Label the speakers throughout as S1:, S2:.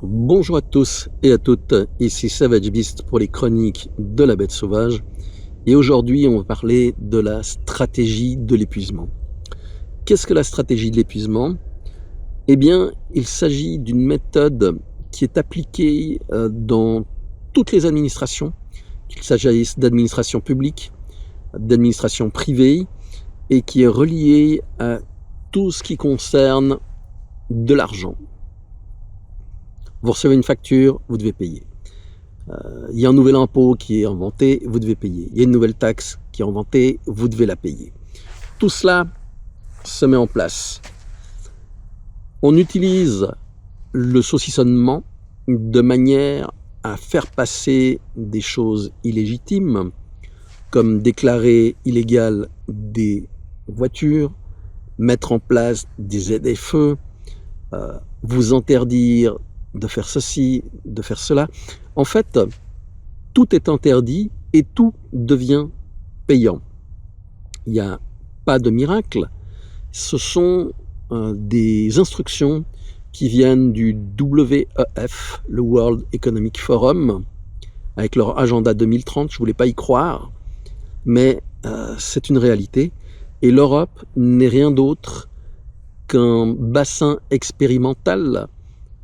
S1: Bonjour à tous et à toutes, ici Savage Beast pour les chroniques de la bête sauvage. Et aujourd'hui, on va parler de la stratégie de l'épuisement. Qu'est-ce que la stratégie de l'épuisement? Eh bien, il s'agit d'une méthode qui est appliquée dans toutes les administrations, qu'il s'agisse d'administration publique, d'administration privée, et qui est reliée à tout ce qui concerne de l'argent. Vous recevez une facture, vous devez payer. Il y a un nouvel impôt qui est inventé, vous devez payer. Il y a une nouvelle taxe qui est inventée, vous devez la payer. Tout cela se met en place. On utilise le saucissonnement de manière à faire passer des choses illégitimes, comme déclarer illégales des voitures, mettre en place des ZFE, vous interdire de faire ceci, de faire cela. En fait, tout est interdit et tout devient payant. Il n'y a pas de miracle. Ce sont des instructions qui viennent du WEF, le World Economic Forum, avec leur agenda 2030. Je ne voulais pas y croire, mais c'est une réalité. Et l'Europe n'est rien d'autre qu'un bassin expérimental.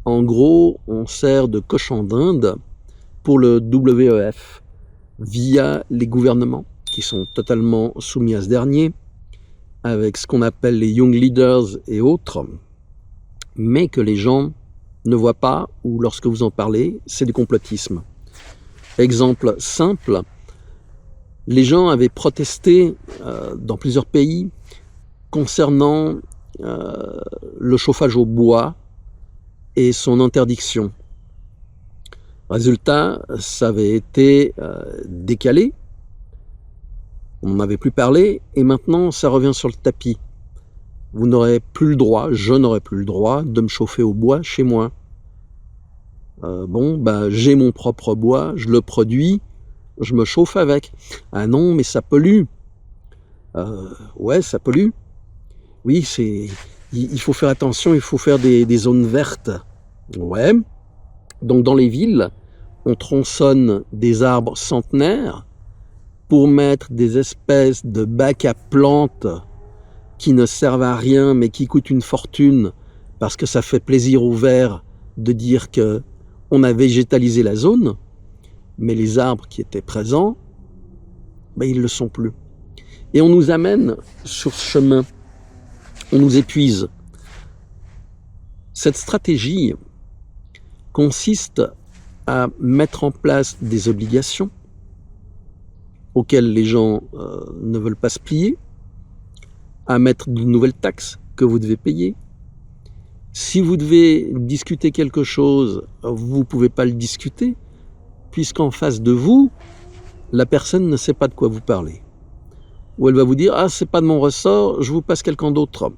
S1: En gros, on sert de cochon d'Inde pour le WEF via les gouvernements qui sont totalement soumis à ce dernier, avec ce qu'on appelle les Young Leaders et autres, mais que les gens ne voient pas, ou lorsque vous en parlez, c'est du complotisme. Exemple simple, les gens avaient protesté dans plusieurs pays concernant le chauffage au bois et son interdiction. Résultat, ça avait été décalé, on n'en avait plus parlé, et maintenant ça revient sur le tapis. Vous n'aurez plus le droit, je n'aurai plus le droit de me chauffer au bois chez moi. J'ai mon propre bois, je le produis, je me chauffe avec. Ah non, mais ça pollue. Ouais, ça pollue. Oui, il faut faire attention, il faut faire des zones vertes. Ouais. Donc dans les villes, on tronçonne des arbres centenaires pour mettre des espèces de bacs à plantes qui ne servent à rien mais qui coûtent une fortune parce que ça fait plaisir aux verts de dire que on a végétalisé la zone, mais les arbres qui étaient présents, ils ne le sont plus. Et on nous amène sur ce chemin, on nous épuise. Cette stratégie consiste à mettre en place des obligations auxquelles les gens ne veulent pas se plier, à mettre de nouvelles taxes que vous devez payer. Si vous devez discuter quelque chose, vous ne pouvez pas le discuter, puisqu'en face de vous, la personne ne sait pas de quoi vous parlez. Ou elle va vous dire « Ah, c'est pas de mon ressort, je vous passe quelqu'un d'autre. »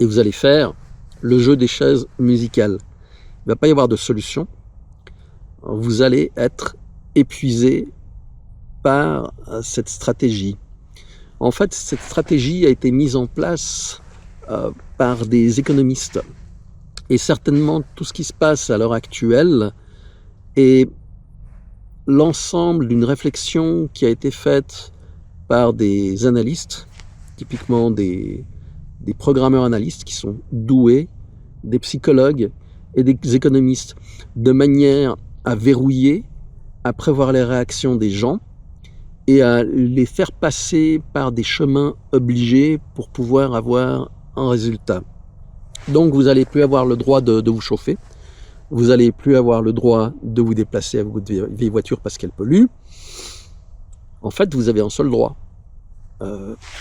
S1: Et vous allez faire le jeu des chaises musicales. Il ne va pas y avoir de solution. Vous allez être épuisé par cette stratégie. En fait, cette stratégie a été mise en place par des économistes. Et certainement, tout ce qui se passe à l'heure actuelle est l'ensemble d'une réflexion qui a été faite par des analystes, typiquement des programmeurs analystes qui sont doués, des psychologues et des économistes, de manière à verrouiller, à prévoir les réactions des gens et à les faire passer par des chemins obligés pour pouvoir avoir un résultat. Donc vous n'allez plus avoir le droit de vous chauffer, vous n'allez plus avoir le droit de vous déplacer avec votre vieille voiture parce qu'elle pollue. En fait, vous avez un seul droit,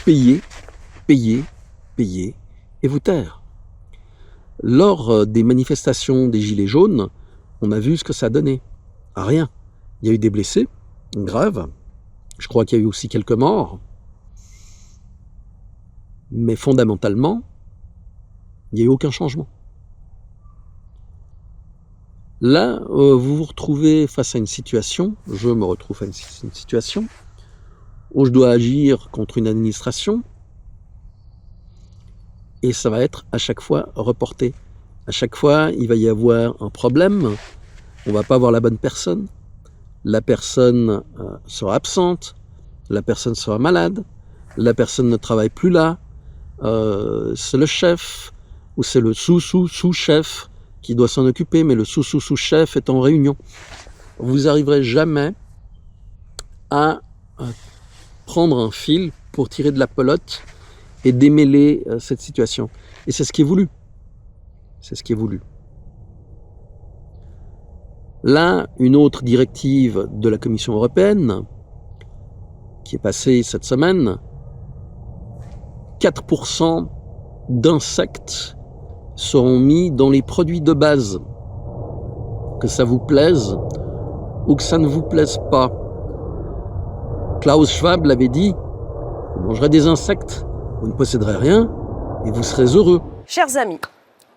S1: payer, payer, payer et vous taire. Lors des manifestations des Gilets jaunes, on a vu ce que ça donnait. Rien. Il y a eu des blessés, graves. Je crois qu'il y a eu aussi quelques morts. Mais fondamentalement, il n'y a eu aucun changement. Là, vous vous retrouvez face à une situation, je me retrouve face à une situation, où je dois agir contre une administration, et ça va être à chaque fois reporté. À chaque fois, il va y avoir un problème, on ne va pas avoir la bonne personne, la personne sera absente, la personne sera malade, la personne ne travaille plus là, c'est le chef ou c'est le sous-chef qui doit s'en occuper, mais le sous-chef est en réunion. Vous n'arriverez jamais à prendre un fil pour tirer de la pelote et démêler cette situation. Et c'est ce qui est voulu. C'est ce qui est voulu. Là, une autre directive de la Commission européenne qui est passée cette semaine, 4% d'insectes seront mis dans les produits de base. Que ça vous plaise ou que ça ne vous plaise pas. Klaus Schwab l'avait dit, vous mangerez des insectes, vous ne posséderez rien et vous serez heureux.
S2: Chers amis,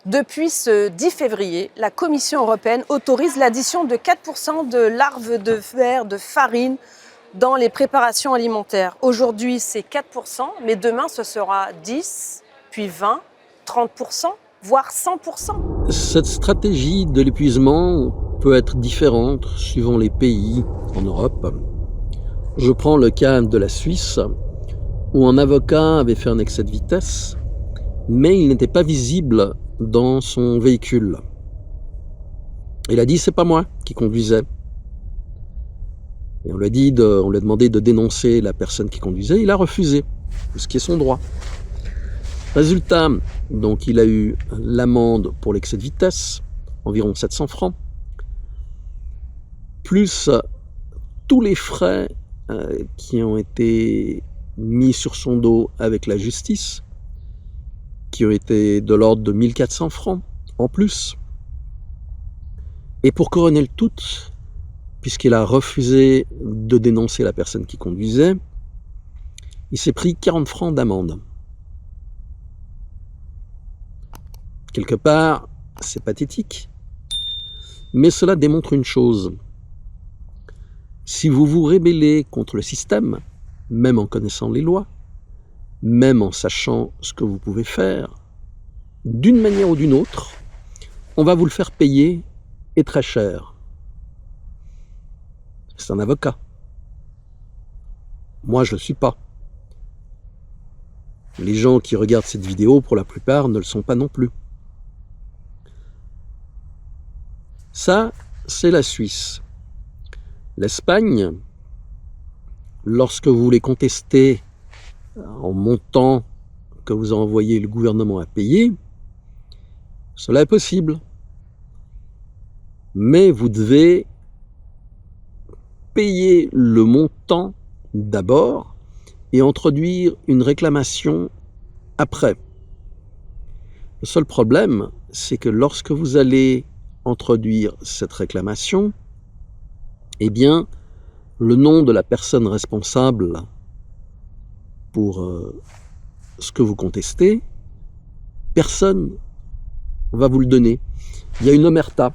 S2: depuis ce 10 février, la Commission européenne autorise l'addition de 4% de larves de verre de farine dans les préparations alimentaires. Aujourd'hui, c'est 4%, mais demain, ce sera 10, puis 20, 30%, voire 100%.
S1: Cette stratégie de l'épuisement peut être différente suivant les pays en Europe. Je prends le cas de la Suisse, où un avocat avait fait un excès de vitesse, mais il n'était pas visible dans son véhicule. Il a dit, c'est pas moi qui conduisais. Et on lui a demandé de dénoncer la personne qui conduisait, il a refusé, ce qui est son droit. Résultat, donc il a eu l'amende pour l'excès de vitesse, environ 700 francs, plus tous les frais qui ont été mis sur son dos avec la justice, qui ont été de l'ordre de 1400 francs en plus. Et pour couronner le tout, puisqu'il a refusé de dénoncer la personne qui conduisait, il s'est pris 40 francs d'amende. Quelque part, c'est pathétique, mais cela démontre une chose. Si vous vous rébellez contre le système, même en connaissant les lois, même en sachant ce que vous pouvez faire, d'une manière ou d'une autre, on va vous le faire payer et très cher. C'est un avocat. Moi, je ne le suis pas. Les gens qui regardent cette vidéo, pour la plupart, ne le sont pas non plus. Ça, c'est la Suisse. L'Espagne, lorsque vous voulez contester en montant que vous a envoyé le gouvernement à payer, cela est possible. Mais vous devez payer le montant d'abord et introduire une réclamation après. Le seul problème, c'est que lorsque vous allez introduire cette réclamation, eh bien, le nom de la personne responsable pour ce que vous contestez, personne ne va vous le donner. Il y a une omerta.